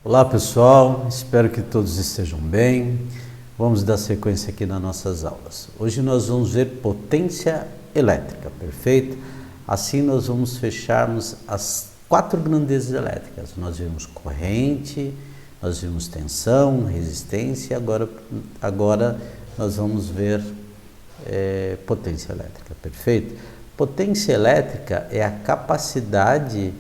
Olá pessoal, espero que todos estejam bem. Vamos dar sequência aqui nas nossas aulas. Hoje nós vamos ver potência elétrica, perfeito? Assim nós vamos fecharmos as 4 grandezas elétricas. Nós vimos corrente, nós vimos tensão, resistência, agora nós vamos ver potência elétrica, perfeito? Potência elétrica é a capacidade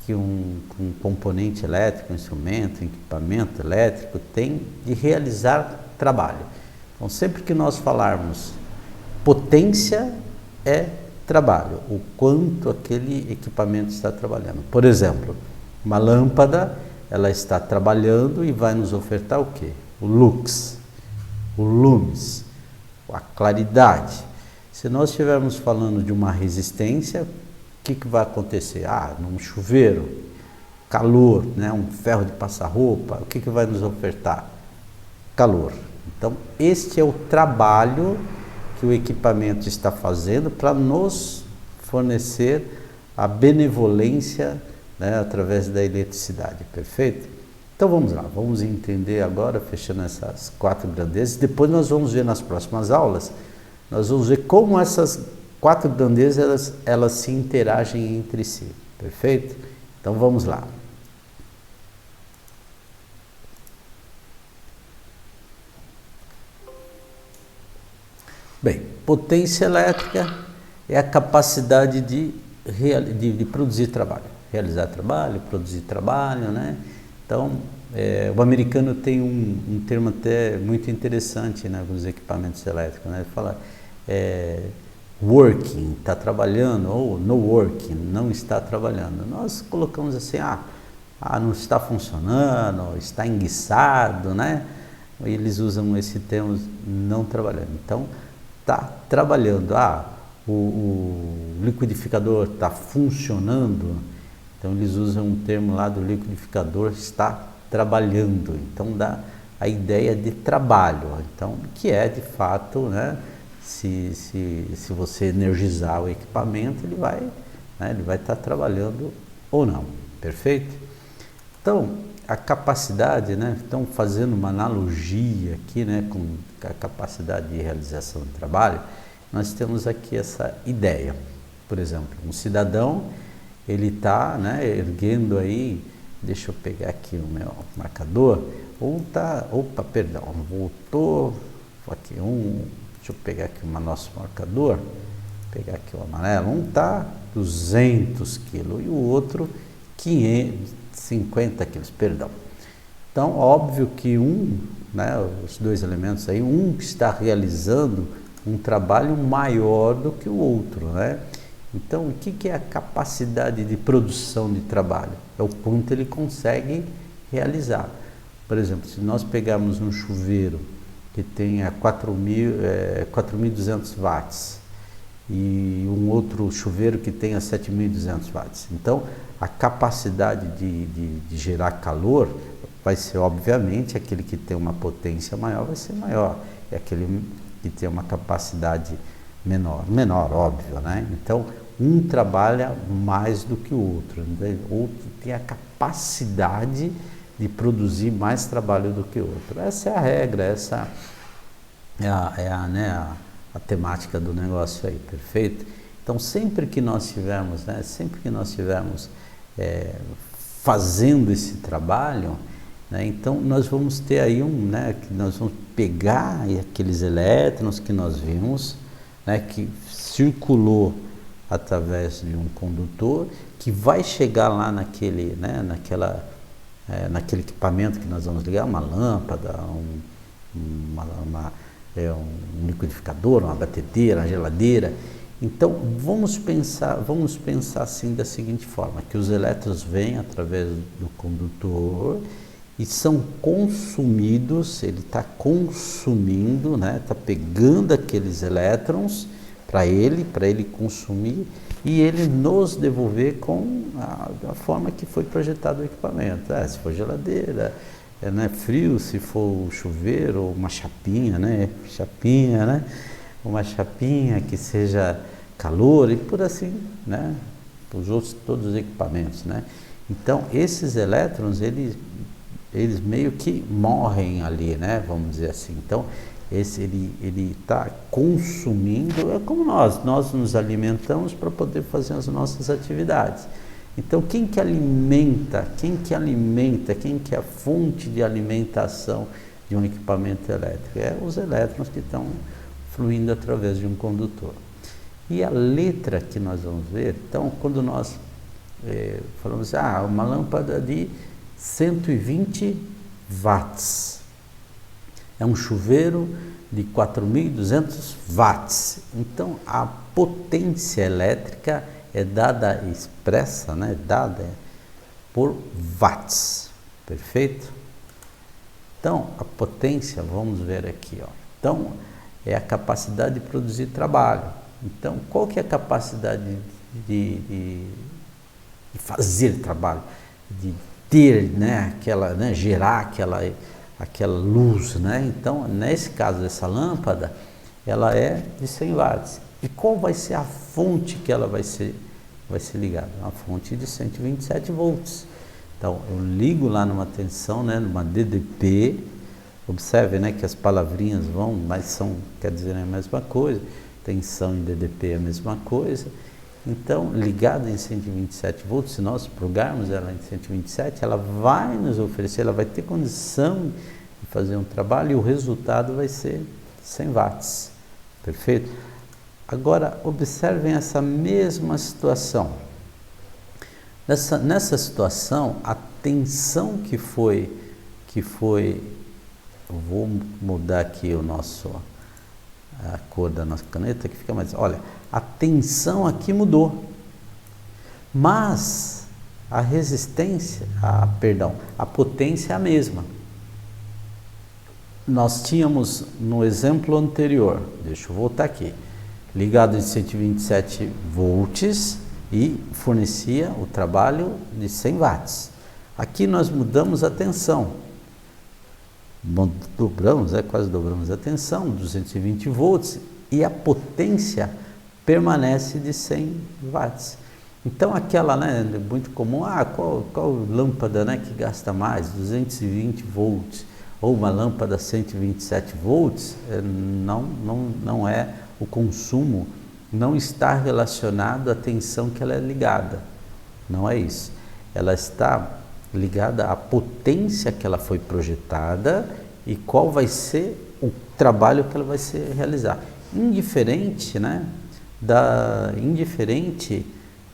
que um componente elétrico, um instrumento, um equipamento elétrico tem de realizar trabalho. Então, sempre que nós falarmos potência é trabalho, o quanto aquele equipamento está trabalhando. Por exemplo, uma lâmpada, ela está trabalhando e vai nos ofertar o quê? O lux, o lumes, a claridade. Se nós estivermos falando de uma resistência, o que vai acontecer? Num chuveiro, calor, né? Um ferro de passar roupa, o que vai nos ofertar? Calor. Então, este é o trabalho que o equipamento está fazendo para nos fornecer a benevolência, né, através da eletricidade, perfeito? Então vamos lá, vamos entender agora, fechando essas 4 grandezas, depois nós vamos ver nas próximas aulas, nós vamos ver como essas 4 grandezas, elas se interagem entre si, perfeito? Então vamos lá. Bem, potência elétrica é a capacidade de produzir trabalho, realizar trabalho, produzir trabalho, né? Então, o americano tem um termo até muito interessante, né, com os equipamentos elétricos, né? Ele fala working, está trabalhando, ou no working, não está trabalhando. Nós colocamos assim, não está funcionando, está enguiçado, né? Eles usam esse termo, não trabalhando. Então, está trabalhando. O liquidificador está funcionando, então eles usam um termo lá do liquidificador, está trabalhando. Então, dá a ideia de trabalho, então, que é de fato, né? Se você energizar o equipamento, ele vai estar trabalhando ou não, perfeito? Então, a capacidade, né? Então, fazendo uma analogia aqui, né, com a capacidade de realização do trabalho, nós temos aqui essa ideia. Por exemplo, um cidadão, ele está, né, erguendo aí, deixa eu pegar aqui o meu marcador, voltou, aqui deixa eu pegar aqui o nosso marcador, pegar aqui o amarelo, um está 200 quilos e o outro 550 quilos, perdão. Então, óbvio que né, os dois elementos aí, um está realizando um trabalho maior do que o outro, né? Então, o que é a capacidade de produção de trabalho? É o quanto ele consegue realizar. Por exemplo, se nós pegarmos um chuveiro que tenha 4.200 watts e um outro chuveiro que tenha 7.200 watts. Então, a capacidade de gerar calor vai ser, obviamente, aquele que tem uma potência maior vai ser maior, e aquele que tem uma capacidade menor, óbvio, né? Então, um trabalha mais do que o outro, né? O outro tem a capacidade de produzir mais trabalho do que o outro. Essa é a regra, essa é a temática do negócio aí, perfeito? Então, sempre que nós estivermos fazendo esse trabalho, né, então nós vamos ter aí que nós vamos pegar aqueles elétrons que nós vimos, né, que circulou através de um condutor, que vai chegar lá naquele equipamento que nós vamos ligar, uma lâmpada, um liquidificador, uma batedeira, uma geladeira. Então, vamos pensar assim da seguinte forma, que os elétrons vêm através do condutor e são consumidos, ele está consumindo, né? Está pegando aqueles elétrons para ele consumir e ele nos devolver com a forma que foi projetado o equipamento. Se for geladeira, né, frio, se for chuveiro, uma chapinha, né? Uma chapinha que seja calor e por assim, né? Os outros, todos os equipamentos, né? Então, esses elétrons, eles eles meio que morrem ali, né? Vamos dizer assim. Então, ele está consumindo, é como nós nos alimentamos para poder fazer as nossas atividades. Então, quem que é a fonte de alimentação de um equipamento elétrico? É os elétrons que estão fluindo através de um condutor. E a letra que nós vamos ver, então, quando nós falamos, uma lâmpada de 120 watts, é um chuveiro de 4.200 watts. Então, a potência elétrica é dada expressa, né? Dada por watts, perfeito? Então, a potência, vamos ver aqui, ó. Então, é a capacidade de produzir trabalho. Então, qual que é a capacidade de fazer trabalho, de ter, né, gerar aquela luz, né? Então, nesse caso dessa lâmpada, ela é de 100 watts. E qual vai ser a fonte que ela vai ser ligada? Uma fonte de 127 volts. Então, eu ligo lá numa tensão, né, numa DDP. Observe, né, que as palavrinhas vão, mas quer dizer a mesma coisa. Tensão em DDP é a mesma coisa. Então, ligada em 127 volts, se nós plugarmos ela em 127, ela vai nos oferecer, ela vai ter condição de fazer um trabalho e o resultado vai ser 100 watts. Perfeito? Agora, observem essa mesma situação. Nessa situação, a tensão que foi, eu vou mudar aqui a cor da nossa caneta, que fica mais, olha, a tensão aqui mudou, mas a resistência, a potência é a mesma. Nós tínhamos no exemplo anterior, deixa eu voltar aqui, ligado em 127 volts e fornecia o trabalho de 100 watts. Aqui nós mudamos a tensão, quase dobramos a tensão, 220 volts, e a potência permanece de 100 watts. Então aquela, né, é muito comum, qual lâmpada, né, que gasta mais, 220 volts, ou uma lâmpada 127 volts, não é o consumo, não está relacionado à tensão que ela é ligada, não é isso. Ela está ligada à potência que ela foi projetada e qual vai ser o trabalho que ela vai realizar, indiferente, né, indiferente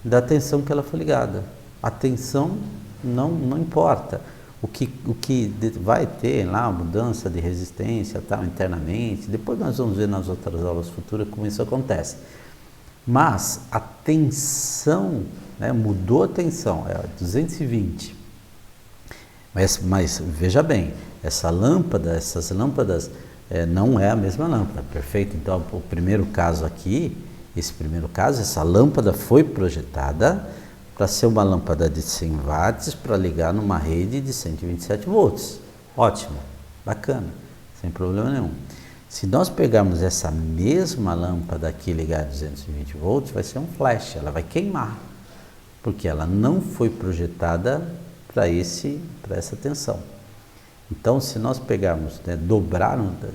da tensão que ela foi ligada. A tensão não importa. O que vai ter lá, mudança de resistência, tal, internamente, depois nós vamos ver nas outras aulas futuras como isso acontece. Mas a tensão, né, mudou a tensão, é 220. Mas veja bem, essas lâmpadas não é a mesma lâmpada, perfeito? Então, o primeiro caso aqui, essa lâmpada foi projetada para ser uma lâmpada de 100 watts para ligar numa rede de 127 volts. Ótimo, bacana, sem problema nenhum. Se nós pegarmos essa mesma lâmpada aqui ligada a 220 volts, vai ser um flash, ela vai queimar, porque ela não foi projetada para essa tensão. Então, se nós pegarmos, né,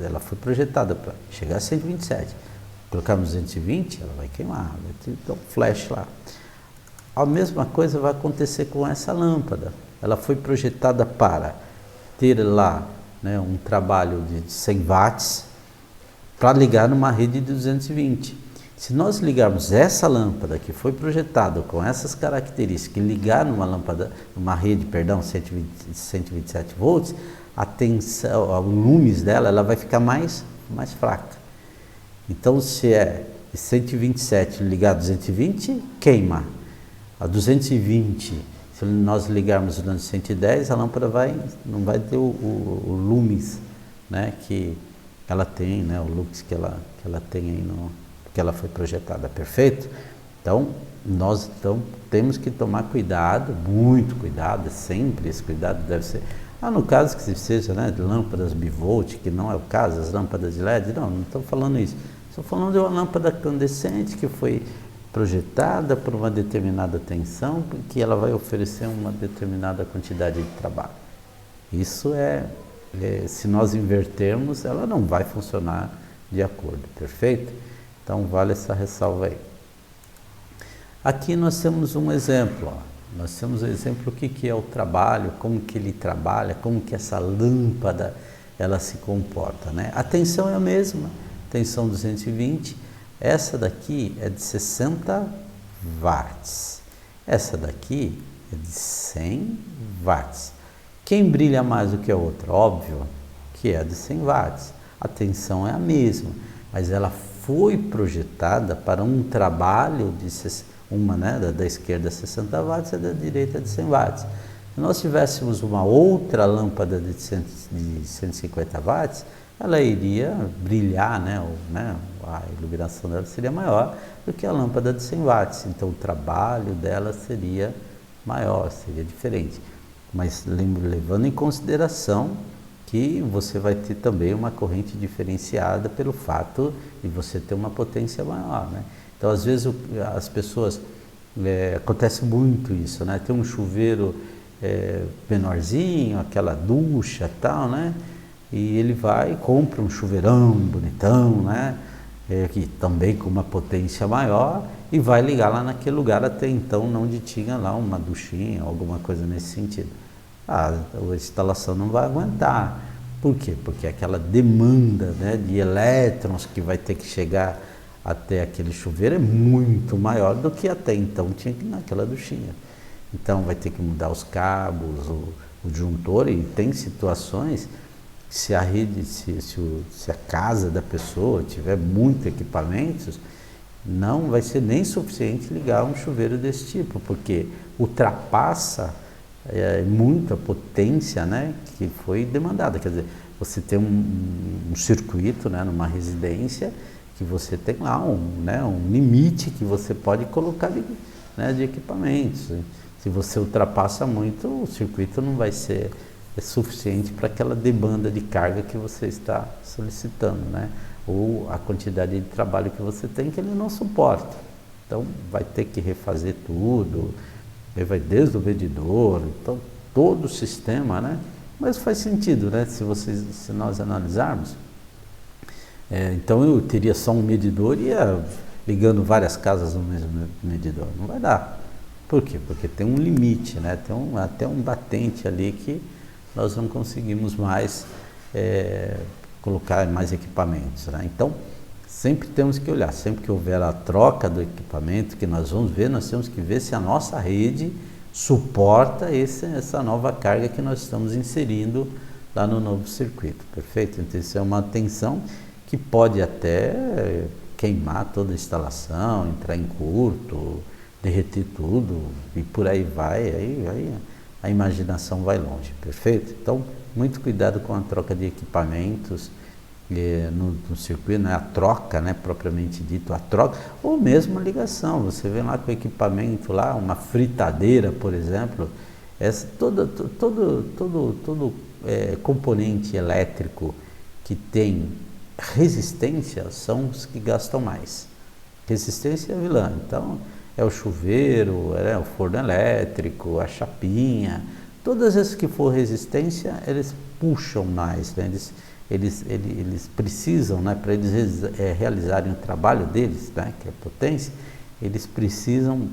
ela foi projetada para chegar a 127, colocarmos 220, ela vai queimar, vai ter um flash lá. A mesma coisa vai acontecer com essa lâmpada. Ela foi projetada para ter lá, né, um trabalho de 100 watts para ligar numa rede de 220. Se nós ligarmos essa lâmpada que foi projetada com essas características e ligar numa rede, 127 volts, a tensão, o lumes dela, ela vai ficar mais fraca. Então, se é 127 ligado a 220, queima. A 220, se nós ligarmos no 110, a lâmpada não vai ter o lumes, né, que ela tem, né, o lux que ela tem aí que ela foi projetada, perfeito? Então, nós temos que tomar cuidado, muito cuidado, sempre esse cuidado deve ser. No caso que seja, né, de lâmpadas bivolt, que não é o caso, as lâmpadas de LED, não estou falando isso. Estou falando de uma lâmpada incandescente que foi projetada por uma determinada tensão, que ela vai oferecer uma determinada quantidade de trabalho. Isso se nós invertermos, ela não vai funcionar de acordo, perfeito? Então vale essa ressalva aí. Aqui nós temos um exemplo, ó. Nós temos o exemplo do que é o trabalho, como que ele trabalha, como que essa lâmpada ela se comporta, né? A tensão é a mesma, tensão 220, essa daqui é de 60 watts, essa daqui é de 100 watts. Quem brilha mais do que a outra? Óbvio que é a de 100 watts. A tensão é a mesma, mas ela foi projetada para um trabalho de uma, né, da esquerda 60 watts e da direita de 100 watts. Se nós tivéssemos uma outra lâmpada de 150 watts, ela iria brilhar, né, a iluminação dela seria maior do que a lâmpada de 100 watts. Então o trabalho dela seria maior, seria diferente. Mas levando em consideração que você vai ter também uma corrente diferenciada pelo fato de você ter uma potência maior, né? Então, às vezes, as pessoas, acontece muito isso, né? Tem um chuveiro menorzinho, aquela ducha e tal, né? E ele vai e compra um chuveirão bonitão, né? Que também com uma potência maior, e vai ligar lá naquele lugar até então onde tinha lá uma duchinha, alguma coisa nesse sentido. A instalação não vai aguentar. Por quê? Porque aquela demanda, né, de elétrons que vai ter que chegar até aquele chuveiro é muito maior do que até então tinha naquela duchinha. Então vai ter que mudar os cabos, o disjuntor, e tem situações, se a rede, se a casa da pessoa tiver muitos equipamentos, não vai ser nem suficiente ligar um chuveiro desse tipo, porque ultrapassa muita potência, né, que foi demandada. Quer dizer, você tem um circuito, né, numa residência, que você tem lá um limite que você pode colocar de equipamentos. Se você ultrapassa muito, o circuito não vai ser suficiente para aquela demanda de carga que você está solicitando, né? Ou a quantidade de trabalho que você tem que ele não suporta. Então vai ter que refazer tudo, vai desde o medidor, então todo o sistema, né? Mas faz sentido, né? Se nós analisarmos, então eu teria só um medidor e ia ligando várias casas no mesmo medidor, não vai dar. Por quê? Porque tem um limite, né? Tem até um batente ali que nós não conseguimos mais colocar mais equipamentos, né? Então sempre temos que olhar, sempre que houver a troca do equipamento, que nós vamos ver, nós temos que ver se a nossa rede suporta essa nova carga que nós estamos inserindo lá no novo circuito, perfeito? Então isso é uma tensão que pode até queimar toda a instalação, entrar em curto, derreter tudo e por aí vai, aí a imaginação vai longe, perfeito? Então muito cuidado com a troca de equipamentos no circuito, né? A troca, né, propriamente dito, a troca, ou mesmo a ligação. Você vem lá com o equipamento lá, uma fritadeira, por exemplo, todo componente elétrico que tem resistência são os que gastam mais. Resistência é vilã, então é o chuveiro, o forno elétrico, a chapinha, todas as que for resistência, eles puxam mais, né? Eles precisam, né, para eles realizarem o trabalho deles, né, que é a potência, eles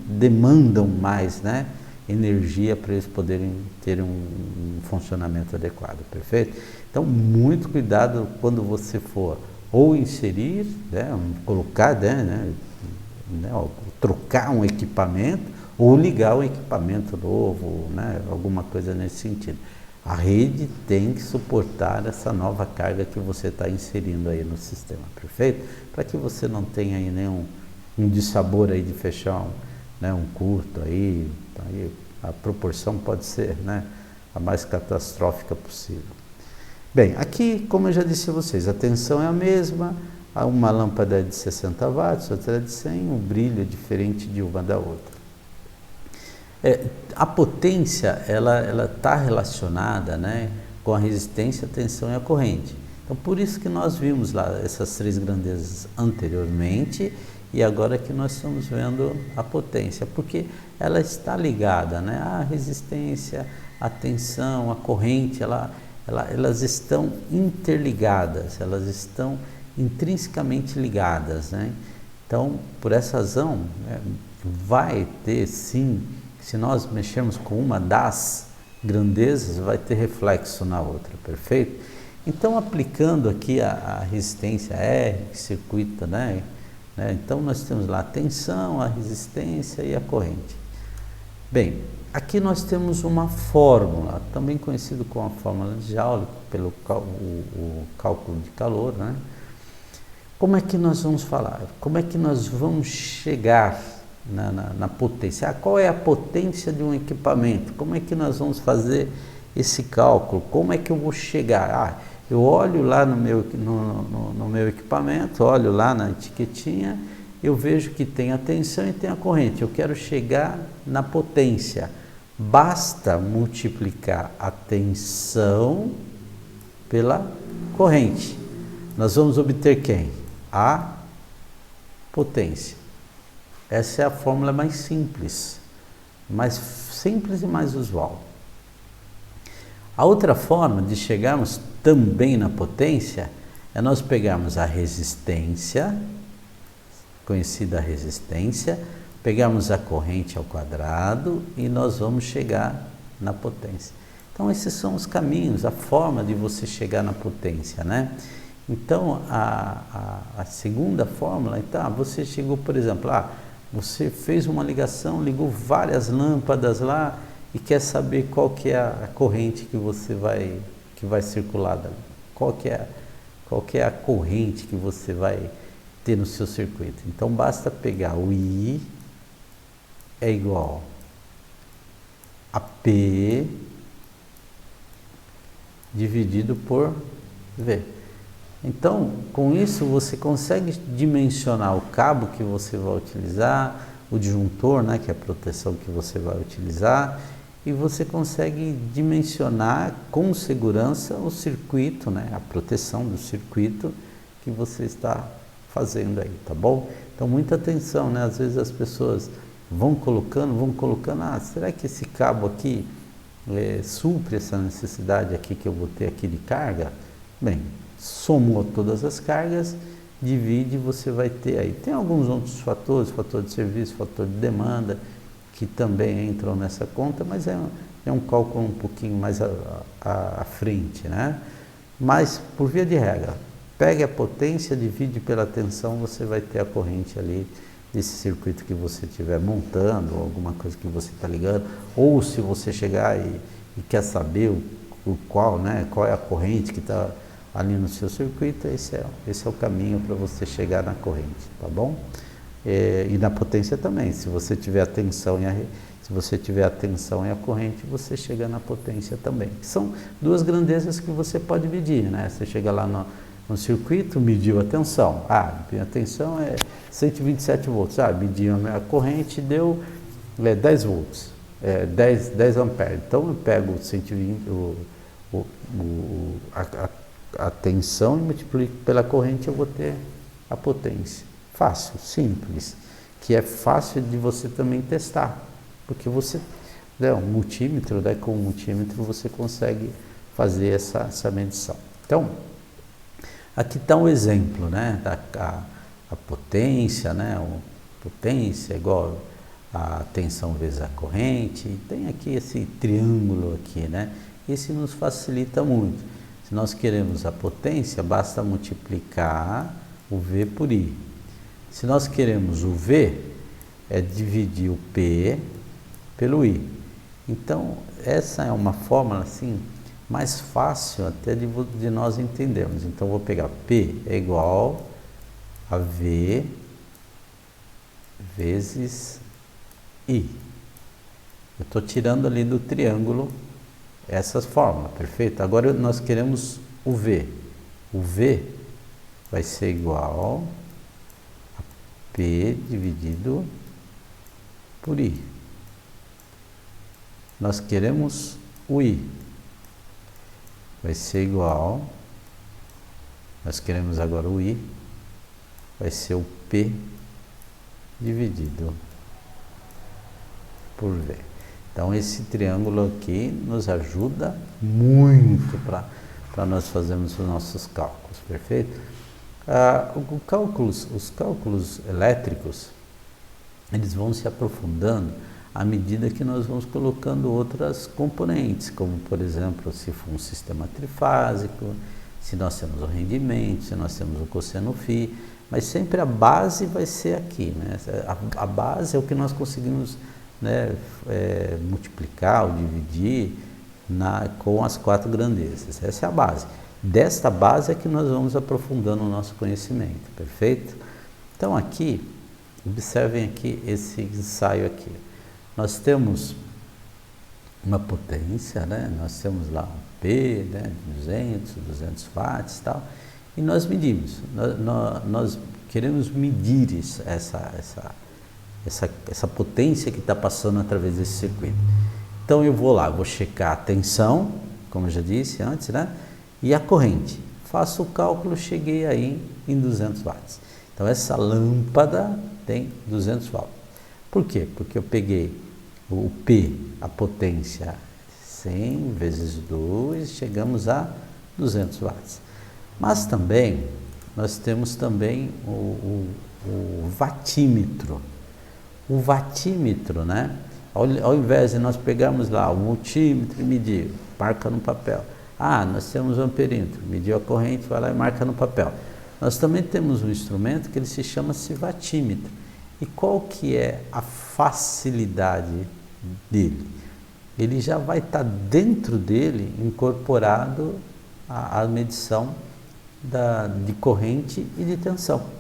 demandam mais, né, energia para eles poderem ter um funcionamento adequado, perfeito? Então, muito cuidado quando você for ou inserir, né, colocar, trocar um equipamento ou ligar um equipamento novo, né, alguma coisa nesse sentido. A rede tem que suportar essa nova carga que você está inserindo aí no sistema, perfeito? Para que você não tenha aí nenhum dissabor aí de fechar um curto aí a proporção pode ser, né, a mais catastrófica possível. Bem, aqui, como eu já disse a vocês, a tensão é a mesma, uma lâmpada é de 60 watts, outra é de 100, o brilho é diferente de uma da outra. A potência, ela está relacionada, né, com a resistência, a tensão e a corrente. Então, por isso que nós vimos lá essas três grandezas anteriormente e agora que nós estamos vendo a potência, porque ela está ligada, né, à resistência, a tensão, a corrente, elas estão interligadas, elas estão intrinsecamente ligadas, né? Então, por essa razão, vai ter sim, se nós mexermos com uma das grandezas, vai ter reflexo na outra, perfeito? Então, aplicando aqui a resistência R, que circuita, né? Então, nós temos lá a tensão, a resistência e a corrente. Bem, aqui nós temos uma fórmula, também conhecido como a fórmula de Joule, pelo o cálculo de calor, né? Como é que nós vamos falar? Como é que nós vamos chegar na potência? Qual é a potência de um equipamento? Como é que nós vamos fazer esse cálculo? Como é que eu vou chegar? Eu olho lá no meu equipamento, olho lá na etiquetinha, eu vejo que tem a tensão e tem a corrente. Eu quero chegar na potência. Basta multiplicar a tensão pela corrente. Nós vamos obter quem? A potência. Essa é a fórmula mais simples e mais usual. A outra forma de chegarmos também na potência é nós pegarmos a resistência, conhecida a resistência, pegarmos a corrente ao quadrado e nós vamos chegar na potência. Então esses são os caminhos, a forma de você chegar na potência, né? Então a segunda fórmula, então você chegou, por exemplo, você fez uma ligação, ligou várias lâmpadas lá e quer saber qual que é a corrente que vai circular dali. Qual que é a corrente que você vai ter no seu circuito. Então basta pegar o I é igual a P dividido por V. Então, com isso você consegue dimensionar o cabo que você vai utilizar, o disjuntor, né, que é a proteção que você vai utilizar, e você consegue dimensionar com segurança o circuito, né, a proteção do circuito que você está fazendo aí, tá bom? Então, muita atenção, né? Às vezes as pessoas vão colocando, será que esse cabo aqui supre essa necessidade aqui que eu vou ter aqui de carga? Bem, somou todas as cargas, divide, você vai ter aí. Tem alguns outros fatores, fator de serviço, fator de demanda, que também entram nessa conta, mas é um cálculo um pouquinho mais à frente, né? Mas, por via de regra, pegue a potência, divide pela tensão, você vai ter a corrente ali desse circuito que você estiver montando, ou alguma coisa que você está ligando, ou se você chegar e quer saber qual é a corrente que está ali no seu circuito, esse é o caminho para você chegar na corrente, tá bom? E na potência também, se você tiver a tensão e a corrente, você chega na potência também. São duas grandezas que você pode medir, né? Você chega lá no circuito, mediu a tensão. A tensão é 127 volts. Mediu a corrente, deu 10 volts, 10 amperes. Então eu pego 120, a tensão e multiplico pela corrente, eu vou ter a potência. Fácil, simples, que é fácil de você também testar, porque você, um multímetro, com o multímetro você consegue fazer essa medição. Então, aqui está um exemplo, né, a potência, né, potência é igual a tensão vezes a corrente, tem aqui esse triângulo aqui, né, esse nos facilita muito. Se nós queremos a potência, basta multiplicar o V por I. Se nós queremos o V, é dividir o P pelo I. Então, essa é uma fórmula assim, mais fácil até de nós entendermos. Então, vou pegar P é igual a V vezes I. Eu estou tirando ali do triângulo essas fórmulas, perfeito? Agora nós queremos o V. O V vai ser igual a P dividido por I. Nós queremos o I. Vai ser igual, nós queremos agora o I, vai ser o P dividido por V. Então esse triângulo aqui nos ajuda muito para nós fazermos os nossos cálculos, perfeito? Os cálculos elétricos, eles vão se aprofundando à medida que nós vamos colocando outras componentes, como por exemplo, se for um sistema trifásico, se nós temos o rendimento, se nós temos o cosseno φ, mas sempre a base vai ser aqui, né? A base é o que nós conseguimos, né, multiplicar ou dividir com as quatro grandezas. Essa é a base. Desta base é que nós vamos aprofundando o nosso conhecimento, perfeito? Então aqui, observem aqui esse ensaio aqui. Nós temos uma potência, né? Nós temos lá um P, né? 200 watts e tal, e nós medimos. Nós queremos medir essa potência que está passando através desse circuito. Então eu vou lá, vou checar a tensão, como eu já disse antes, né? E a corrente. Faço o cálculo, cheguei aí em 200 watts. Então essa lâmpada tem 200 watts. Por quê? Porque eu peguei o P, a potência 100 vezes 2, chegamos a 200 watts. Mas também, nós temos também o watímetro. O watímetro, né? Ao invés de nós pegarmos lá o multímetro e medir, marca no papel. Nós temos o amperímetro, mediu a corrente, vai lá e marca no papel. Nós também temos um instrumento que ele se chama watímetro. E qual que é a facilidade dele? Ele já vai estar dentro dele incorporado a medição de corrente e de tensão.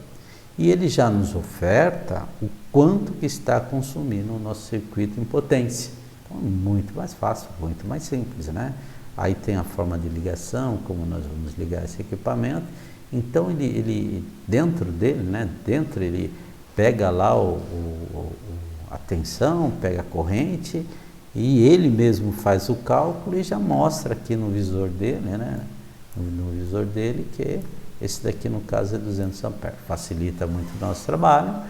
E ele já nos oferta o quanto que está consumindo o nosso circuito em potência. Então, muito mais fácil, muito mais simples, né? Aí tem a forma de ligação, como nós vamos ligar esse equipamento. Então, ele dentro dele, né? Dentro ele pega lá a tensão, pega a corrente e ele mesmo faz o cálculo e já mostra aqui no visor dele, né? No visor dele que esse daqui no caso é 200 amperes. Facilita muito o nosso trabalho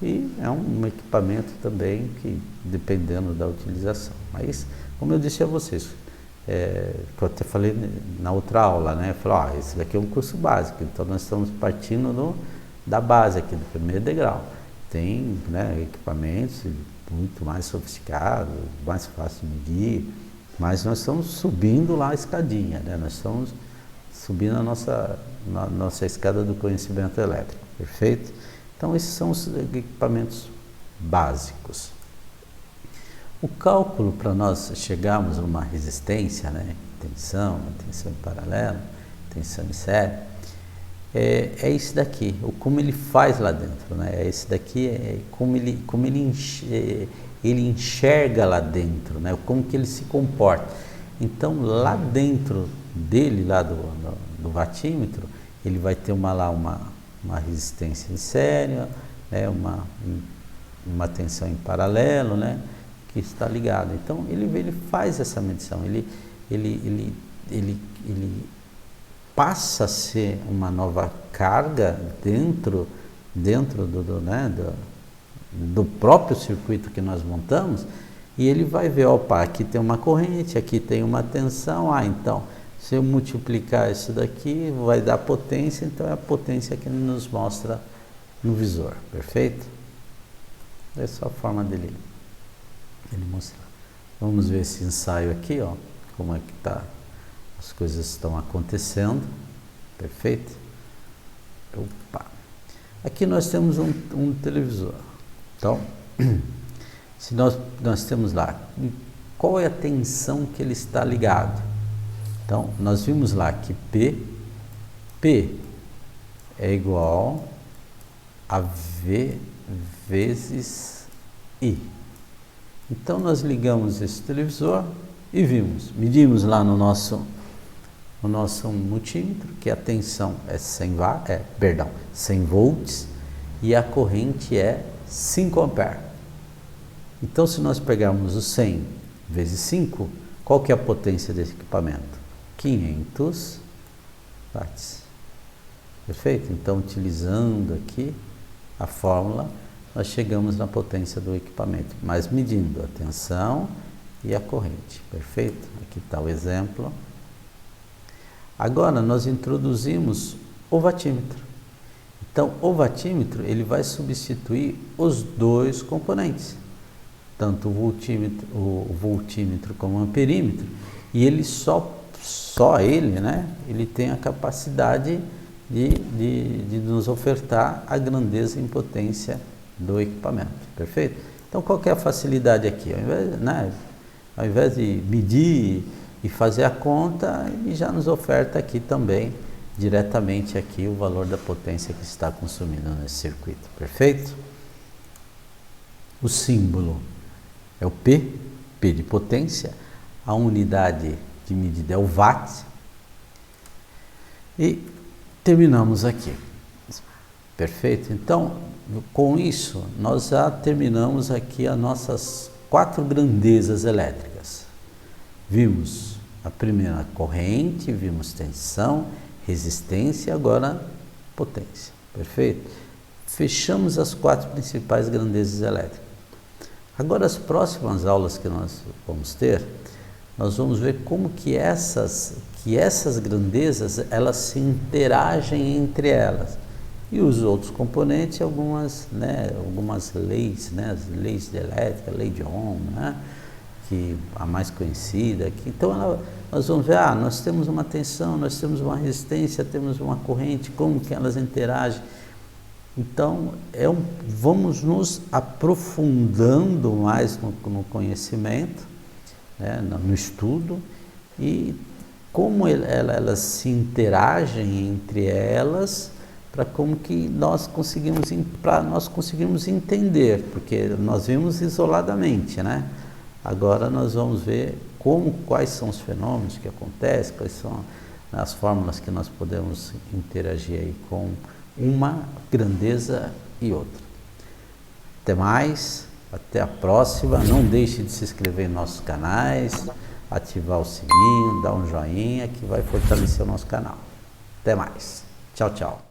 e é um equipamento também que dependendo da utilização. Mas como eu disse a vocês, que eu até falei na outra aula, né? Eu falei, esse daqui é um curso básico, então nós estamos partindo da base aqui, do primeiro degrau. Tem, né, equipamentos muito mais sofisticados, mais fácil de medir, mas nós estamos subindo lá a escadinha, né? Nós estamos subindo a nossa escada do conhecimento elétrico, perfeito? Então esses são os equipamentos básicos. O cálculo para nós chegarmos a uma resistência, né? Tensão em paralelo, tensão em série, é esse daqui, como ele faz lá dentro, né? Esse daqui como ele enxerga lá dentro, né? Como que ele se comporta. Então lá dentro dele, lá do watímetro, ele vai ter uma resistência em série, né? uma tensão em paralelo, né? Que está ligado. Então ele faz essa medição, ele passa a ser uma nova carga dentro do próprio circuito que nós montamos, e ele vai ver, opa, aqui tem uma corrente, aqui tem uma tensão, então se eu multiplicar isso daqui vai dar potência, então é a potência que ele nos mostra no visor, perfeito? Essa é a forma dele mostrar. Vamos ver esse ensaio aqui, como é que tá. As coisas estão acontecendo, perfeito? Opa! Aqui nós temos um televisor. Então, se nós temos lá, qual é a tensão que ele está ligado? Então, nós vimos lá que P é igual a V vezes I. Então, nós ligamos esse televisor e medimos lá no nosso multímetro que a tensão é 100 volts e a corrente é 5 amperes. Então, se nós pegarmos o 100 vezes 5, qual que é a potência desse equipamento? 500 watts. Perfeito? Então, utilizando aqui a fórmula, nós chegamos na potência do equipamento, mas medindo a tensão e a corrente, perfeito? Aqui está o exemplo. Agora nós introduzimos o vatímetro. Então o vatímetro ele vai substituir os dois componentes, tanto o voltímetro como o amperímetro, e ele só ele, né? Ele tem a capacidade de nos ofertar a grandeza e potência do equipamento, perfeito? Então qual que é a facilidade aqui? Ao invés de medir e fazer a conta, ele já nos oferta aqui também, diretamente aqui, o valor da potência que está consumindo nesse circuito, perfeito? O símbolo é o P de potência, a unidade de medida é o watt, e terminamos aqui, perfeito? Então, com isso, nós já terminamos aqui as nossas 4 grandezas elétricas. Vimos a primeira corrente, vimos tensão, resistência e agora potência, perfeito? Fechamos as 4 principais grandezas elétricas. Agora as próximas aulas que nós vamos ter, nós vamos ver como que essas grandezas, elas se interagem entre elas. E os outros componentes, algumas leis, né, as leis de elétrica, lei de Ohm, né, que a mais conhecida aqui. Então nós vamos ver, nós temos uma tensão, nós temos uma resistência, temos uma corrente, como que elas interagem. Então vamos nos aprofundando mais no conhecimento, né, no estudo, e como elas se interagem entre elas, para como que nós conseguimos entender, porque nós vimos isoladamente, né? Agora nós vamos ver quais são os fenômenos que acontecem, quais são as fórmulas que nós podemos interagir aí com uma grandeza e outra. Até mais, até a próxima. Não deixe de se inscrever em nossos canais, ativar o sininho, dar um joinha que vai fortalecer o nosso canal. Até mais. Tchau, tchau.